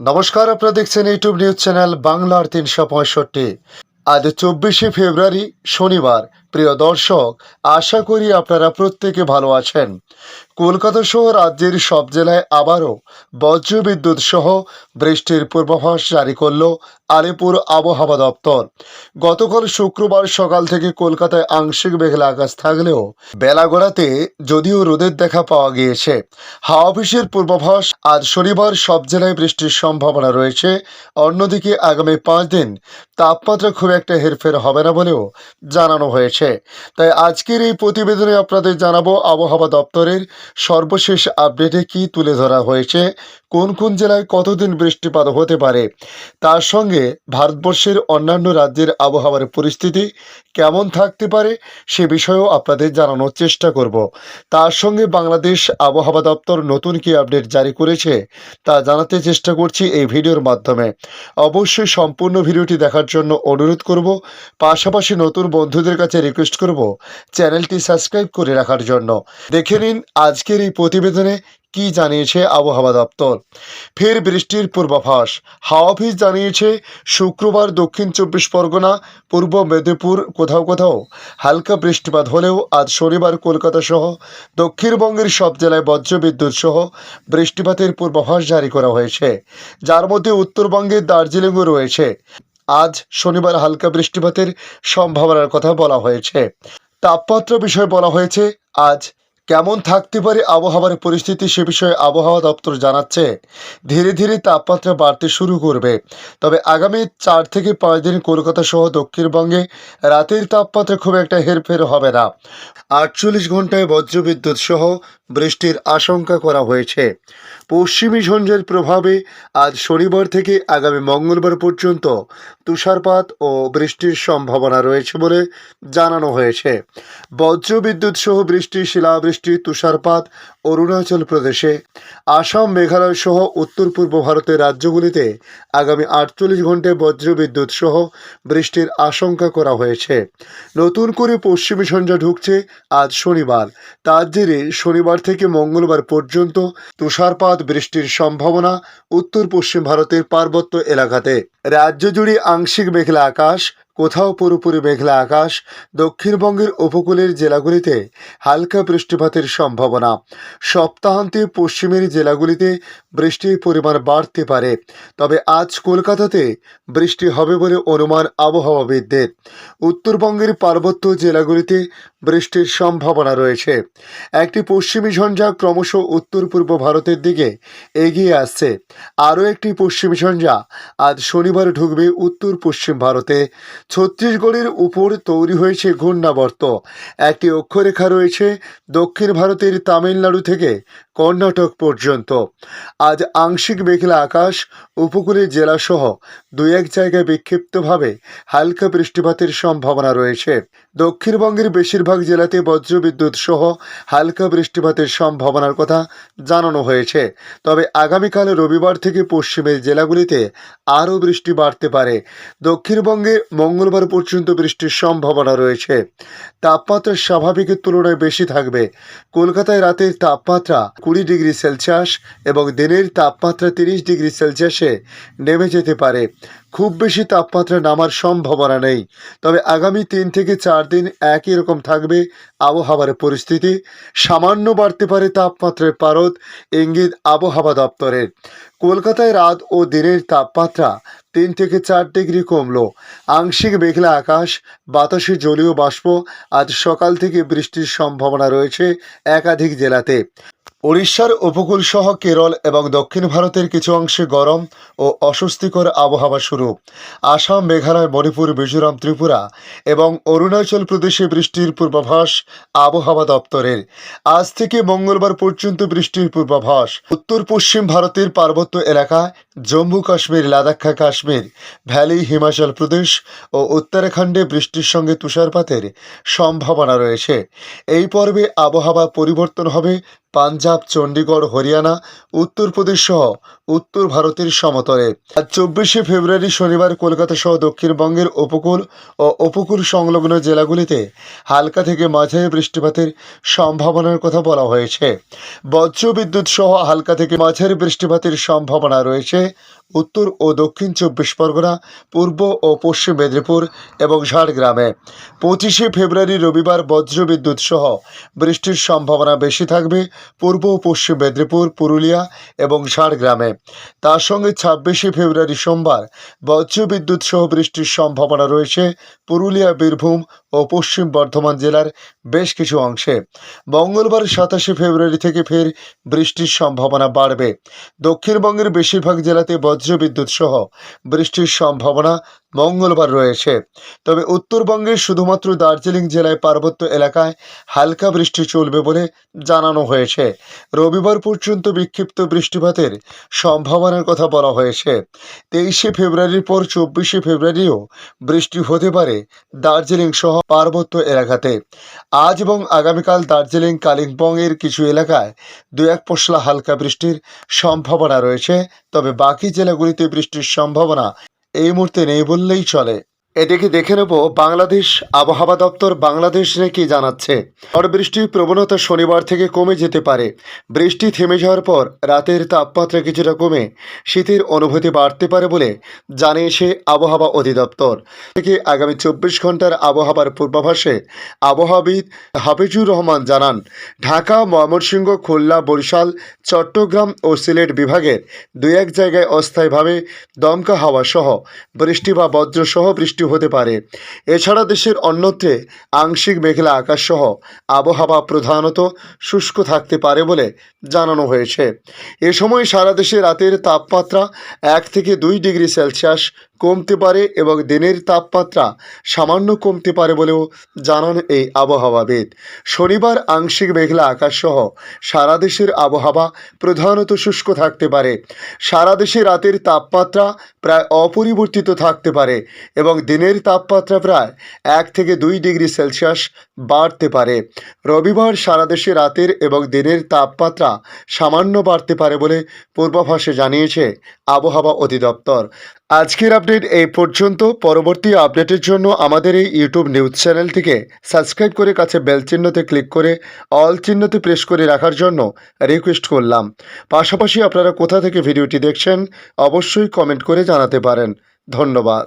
নমস্কার, আপনারা দেখছেন ইউটিউব নিউজ চ্যানেল বাংলার ৩৬৫। আজ ২৪শে ফেব্রুয়ারি শনিবার। প্রিয় দর্শক, আশা করি আপনারা প্রত্যেকে ভালো আছেন। কলকাতা সহ রাজ্যের সব জেলায় আবারও বজ্রবিদ্যুৎ সহ বৃষ্টির পূর্বাভাস জারি করল আলিপুর আবহাওয়া দপ্তর। গতকাল শুক্রবার সকাল থেকে কলকাতায় আংশিক মেঘলা আকাশ থাকলেও বেলা গড়াতে যদিও রোদের দেখা পাওয়া গিয়েছে। হাওয়া অফিসের পূর্বাভাস, আজ শনিবার সব জেলায় বৃষ্টির সম্ভাবনা রয়েছে। অন্যদিকে আগামী 5 দিন তাপমাত্রা খুব একটা হেরফের হবে না বলেও জানানো হয়েছে। তাই আজকের এই প্রতিবেদনে আপনাদের জানাবো আবহাওয়া দপ্তরের সর্বশেষ আপডেটে কি তুলে ধরা হয়েছে, কোন কোন জেলায় কতদিন বৃষ্টিপাত হতে পারে, তার সঙ্গে ভারতবর্ষের অন্যান্য রাজ্যের আবহাওয়ার পরিস্থিতি কেমন থাকতে পারে সে বিষয়েও আপনাদের জানানোর চেষ্টা করব। তার সঙ্গে বাংলাদেশ আবহাওয়া দপ্তর নতুন কি আপডেট জারি করেছে তা জানাতে চেষ্টা করছি এই ভিডিওর মাধ্যমে। অবশ্যই সম্পূর্ণ ভিডিওটি দেখার জন্য অনুরোধ করব, পাশাপাশি নতুন বন্ধুদের কাছে রিকোয়েস্ট করব চ্যানেলটি সাবস্ক্রাইব করে রাখার জন্য। দেখে নিন আজকের এই প্রতিবেদনে কি জানিয়েছে আবহাওয়া দপ্তর। ফের বৃষ্টির পূর্বাভাস। হাওয়া অফিস জানিয়েছে শুক্রবার দক্ষিণ 24 পরগনা, পূর্ব মেদিনীপুর কোথাও কোথাও হালকা বৃষ্টিপাত হলেও আজ শনিবার কলকাতা সহ দক্ষিণবঙ্গের সব জেলায় বজ্রবিদ্যুৎ সহ বৃষ্টিপাতের পূর্বাভাস জারি করা হয়েছে, যার মধ্যে উত্তরবঙ্গের দার্জিলিংও রয়েছে। আজ শনিবার হালকা বৃষ্টিপাতের সম্ভাবনার কথা বলা হয়েছে। তাপমাত্রা বিষয়ে বলা হয়েছে আজ কেমন থাকতে পারে আবহাওয়ার পরিস্থিতি সে বিষয়ে আবহাওয়া দপ্তর জানাচ্ছে ধীরে ধীরে তাপমাত্রা বাড়তে শুরু করবে। তবে আগামী 4 থেকে 5 দিন কলকাতা সহ দক্ষিণবঙ্গে রাতের তাপমাত্রা খুব একটা হেরফের হবে না। 48 ঘন্টায় বজ্রবিদ্যুৎ সহ বৃষ্টির আশঙ্কা করা হয়েছে। পশ্চিমী ঝঞ্ঝের প্রভাবে আজ শনিবার থেকে আগামী মঙ্গলবার পর্যন্ত তুষারপাত ও বৃষ্টির সম্ভাবনা রয়েছে বলে জানানো হয়েছে। বজ্রবিদ্যুৎ সহ বৃষ্টি, শিলাবৃষ্টি, তুষারপাত অরুণাচল প্রদেশে, আসাম, মেঘালয় সহ উত্তর পূর্ব ভারতের রাজ্যগুলিতে আগামী 48 ঘন্টায় বজ্রবিদ্যুৎ সহ বৃষ্টির আশঙ্কা করা হয়েছে। নতুন করে পশ্চিমী ঝঞ্ঝা ঢুকছে আজ শনিবার। তার জেরে শনিবার থেকে মঙ্গলবার পর্যন্ত তুষারপাত, বৃষ্টির সম্ভাবনা উত্তর পশ্চিম ভারতের পার্বত্য এলাকাতে। রাজ্য জুড়ে আংশিক মেঘলা আকাশ, কোথাও পুরোপুরি মেঘলা আকাশ। দক্ষিণবঙ্গের উপকূলের জেলাগুলিতে হালকা বৃষ্টিপাতের সম্ভাবনা। সপ্তাহান্তে পশ্চিমের জেলাগুলিতে বৃষ্টির পরিমাণ বাড়তে পারে। তবে আজ কলকাতাতে বৃষ্টি হবে বলে অনুমান আবহাওয়াবিদদের। উত্তরবঙ্গের পার্বত্য জেলাগুলিতে বৃষ্টির সম্ভাবনা রয়েছে। একটি পশ্চিমী ঝঞ্ঝা ক্রমশ উত্তর পূর্ব ভারতের দিকে এগিয়ে আসছে। আরও একটি পশ্চিমী ঝঞ্ঝা আজ শনিবার ঢুকবে উত্তর পশ্চিম ভারতে। ছত্তিশগড়ের উপর তৈরি হয়েছে ঘূর্ণাবর্ত। একটি অক্ষরেখা রয়েছে দক্ষিণ ভারতের তামিলনাড়ু থেকে কর্ণাটক পর্যন্ত। আজ আংশিক মেঘলা আকাশ, উপকূলের জেলাসহ 2-1 জায়গায় বিক্ষিপ্তভাবে হালকা বৃষ্টিপাতের সম্ভাবনা রয়েছে। দক্ষিণবঙ্গের বেশিরভাগ জেলাতে বজ্রবিদ্যুৎ সহ হালকা বৃষ্টিপাতের সম্ভাবনার কথা জানানো হয়েছে। তবে আগামীকাল রবিবার থেকে পশ্চিমের জেলাগুলিতে আরও বৃষ্টি বাড়তে পারে। দক্ষিণবঙ্গে মঙ্গলবার পর্যন্ত বৃষ্টির সম্ভাবনা রয়েছে। তাপমাত্রা স্বাভাবিকের তুলনায় বেশি থাকবে। কলকাতায় রাতের তাপমাত্রা 20 ডিগ্রি সেলসিয়াস এবং দিনের তাপমাত্রা 30 ডিগ্রি সেলসিয়াসে নেমে যেতে পারে। খুব বেশি তাপমাত্রা নামার সম্ভাবনা নেই। তবে আগামী 3 থেকে 4 দিন একই রকম থাকবে আবহাওয়ার পরিস্থিতি। সামান্য বাড়তে পারে তাপমাত্রার পারদ, ইঙ্গিত আবহাওয়া দপ্তরের। কলকাতায় রাত ও দিনের তাপমাত্রা 3 থেকে 4 ডিগ্রি কমলো। আংশিক মেঘলা আকাশ, বাতাসে জলীয় বাষ্প। আজ সকাল থেকে বৃষ্টির সম্ভাবনা রয়েছে একাধিক জেলাতে। উড়িষ্যার উপকূল সহ কেরল এবং দক্ষিণ ভারতের কিছু অংশে গরম ও অস্বস্তিকর আবহাওয়া শুরু। আসাম, মেঘালয়, মণিপুর, মিজোরাম, ত্রিপুরা এবং অরুণাচল প্রদেশে বৃষ্টির পূর্বাভাস আবহাওয়া দপ্তরের। আজ থেকে মঙ্গলবার পর্যন্ত বৃষ্টির পূর্বাভাস। উত্তর পশ্চিম ভারতের পার্বত্য এলাকা, জম্মু কাশ্মীর, লাদাখ, কাশ্মীর ভ্যালি, হিমাচল প্রদেশ ও উত্তরাখণ্ডে বৃষ্টির সঙ্গে তুষারপাতের সম্ভাবনা রয়েছে। এই পর্বে আবহাওয়া পরিবর্তন হবে পাঞ্জাব, চণ্ডীগড়, হরিয়ানা, উত্তরপ্রদেশ সহ উত্তর ভারতের সমতলে। আজ 24শে ফেব্রুয়ারি শনিবার কলকাতা সহ দক্ষিণবঙ্গের উপকূল ও উপকূল সংলগ্ন জেলাগুলিতে হালকা থেকে মাঝারি বৃষ্টিপাতের সম্ভাবনার কথা বলা হয়েছে। বজ্রবিদ্যুৎ সহ হালকা থেকে মাঝারি বৃষ্টিপাতের সম্ভাবনা রয়েছে উত্তর ও দক্ষিণ 24 পরগনা, পূর্ব ও পশ্চিম মেদিনীপুর এবং ঝাড়গ্রামে। 25শে ফেব্রুয়ারি রবিবার বজ্রবিদ্যুৎ সহ বৃষ্টির সম্ভাবনা বেশি থাকবে পূর্ব ও পশ্চিম মেদিনীপুর, পুরুলিয়া এবং ঝাড়গ্রামে। তার সঙ্গে 26শে ফেব্রুয়ারি সোমবার বজ্রবিদ্যুৎ সহ বৃষ্টির সম্ভাবনা রয়েছে পুরুলিয়া, বীরভূম ও পশ্চিম বর্ধমান জেলার বেশ কিছু অংশে। মঙ্গলবার 27শে ফেব্রুয়ারি থেকে ফের বৃষ্টির সম্ভাবনা বাড়বে। দক্ষিণবঙ্গের বেশিরভাগ জেলাতে বজ্রবিদ্যুৎ সহ বৃষ্টির সম্ভাবনা মঙ্গলবার রয়েছে। তবে উত্তরবঙ্গের শুধুমাত্র দার্জিলিং জেলায় পার্বত্য এলাকায় হালকা বৃষ্টি চলবে বলে জানানো হয়েছে। রবিবার পর্যন্ত বিক্ষিপ্ত বৃষ্টিপাতের সম্ভাবনার কথা বলা হয়েছে। 23শে ফেব্রুয়ারির পর 24শে ফেব্রুয়ারিও বৃষ্টি হতে পারে দার্জিলিং সহ পার্বত্য এলাকাতে। আজ এবং আগামীকাল দার্জিলিং, কালিম্পংয়ের কিছু এলাকায় 2-1 পশলা হালকা বৃষ্টির সম্ভাবনা রয়েছে। তবে বাকি জেলাগুলিতে বৃষ্টির সম্ভাবনা এই মুহূর্তে নেই বললেই চলে। এদিকে দেখে নেব বাংলাদেশ আবহাওয়া দপ্তর বাংলাদেশ কি জানাচ্ছে। ঝড় বৃষ্টির প্রবণতা শনিবার থেকে কমে যেতে পারে। বৃষ্টি থেমে যাওয়ার পর রাতের তাপমাত্রা কিছুটা কমে শীতের অনুভূতি বাড়তে পারে বলে জানিয়েছে আবহাওয়া অধিদপ্তর থেকে। আগামী 24 ঘন্টার আবহাওয়ার পূর্বাভাসে আবহাওয়াবিদ হাফিজুর রহমান জানান, ঢাকা, ময়মনসিংহ, খুলনা, বরিশাল, চট্টগ্রাম ও সিলেট বিভাগের 2-1 জায়গায় অস্থায়ীভাবে দমকা হাওয়া সহ বৃষ্টি বা বজ্র সহ বৃষ্টি হতে পারে। এছাড়া দেশের অন্যত্রে আংশিক মেঘলা আকাশ সহ আবহাওয়া প্রধানত শুষ্ক থাকতে পারে বলে জানানো হয়েছে। এ সময় সারা দেশে রাতের তাপমাত্রা 1 থেকে 2 ডিগ্রি সেলসিয়াস কমতে পারে এবং দিনের তাপমাত্রা সামান্য কমতে পারে বলেও জানান এই আবহাওয়াবিদ। শনিবার আংশিক মেঘলা আকাশ সহ সারা দেশের আবহাওয়া প্রধানত শুষ্ক থাকতে পারে। সারা দেশে রাতের তাপমাত্রা প্রায় অপরিবর্তিত থাকতে পারে এবং দিনের তাপমাত্রা প্রায় 1 থেকে 2 ডিগ্রি সেলসিয়াস বাড়তে পারে। রবিবার সারা দেশে রাতের এবং দিনের তাপমাত্রা সামান্য বাড়তে পারে বলে পূর্বাভাসে জানিয়েছে আবহাওয়া অধিদপ্তর। আজকের আপডেট এই পর্যন্ত। পরবর্তী আপডেটের জন্য আমাদের এই ইউটিউব নিউজ চ্যানেলটিকে সাবস্ক্রাইব করে কাছে বেল চিহ্নতে ক্লিক করে অল চিহ্নতে প্রেস করে রাখার জন্য রিকোয়েস্ট করলাম। পাশাপাশি আপনারা কোথা থেকে ভিডিওটি দেখছেন অবশ্যই কমেন্ট করে জানাতে পারেন। ধন্যবাদ।